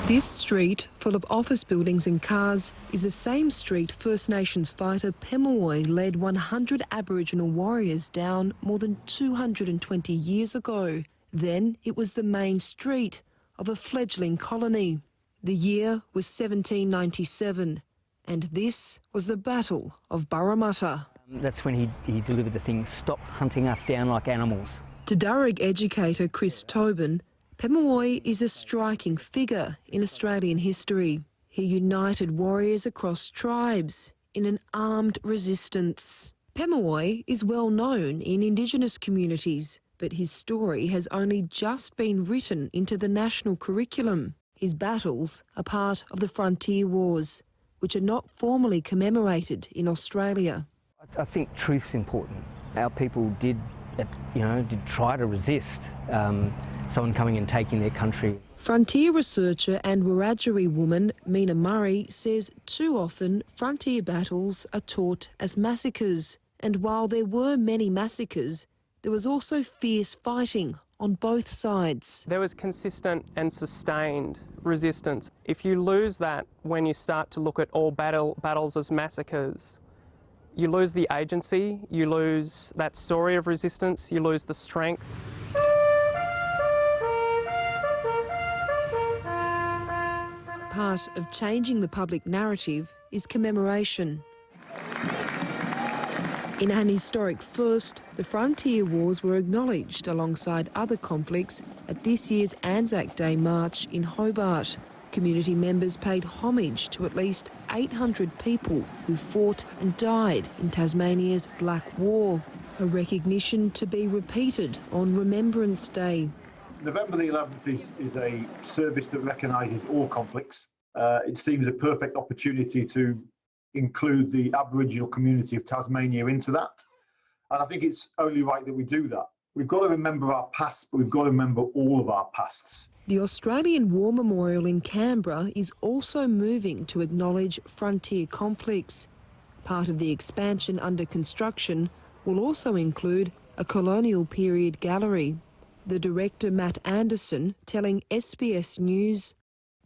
This street, full of office buildings and cars, is the same street First Nations fighter Pemulwuy led 100 Aboriginal warriors down more than 220 years ago. Then it was the main street of a fledgling colony. The year was 1797, and this was the Battle of Parramatta. That's when he delivered the thing, "Stop hunting us down like animals." To Darug educator Chris Tobin, Pemulwuy is a striking figure in Australian history. He united warriors across tribes in an armed resistance. Pemulwuy is well known in Indigenous communities, but his story has only just been written into the national curriculum. His battles are part of the Frontier Wars, which are not formally commemorated in Australia. I think truth's important. Our people did try to resist someone coming and taking their country. Frontier researcher and Wiradjuri woman Mina Murray says too often frontier battles are taught as massacres. And while there were many massacres, there was also fierce fighting on both sides. There was consistent and sustained resistance. If you lose that when you start to look at all battles as massacres, you lose the agency, you lose that story of resistance, you lose the strength. Part of changing the public narrative is commemoration. In an historic first, the Frontier Wars were acknowledged alongside other conflicts at this year's Anzac Day march in Hobart. Community members paid homage to at least 800 people who fought and died in Tasmania's Black War, a recognition to be repeated on Remembrance Day. November the 11th is a service that recognises all conflicts. It seems a perfect opportunity to include the Aboriginal community of Tasmania into that. And I think it's only right that we do that. We've got to remember our past, but we've got to remember all of our pasts. The Australian War Memorial in Canberra is also moving to acknowledge frontier conflicts. Part of the expansion under construction will also include a colonial period gallery. The director, Matt Anderson, telling SBS News,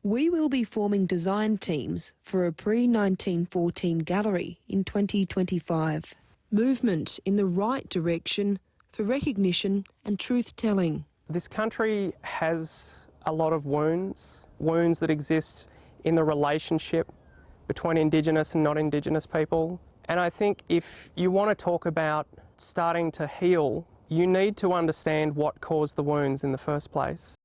"We will be forming design teams for a pre-1914 gallery in 2025. Movement in the right direction for recognition and truth-telling." This country has a lot of wounds that exist in the relationship between Indigenous and non-Indigenous people. And I think if you want to talk about starting to heal, you need to understand what caused the wounds in the first place.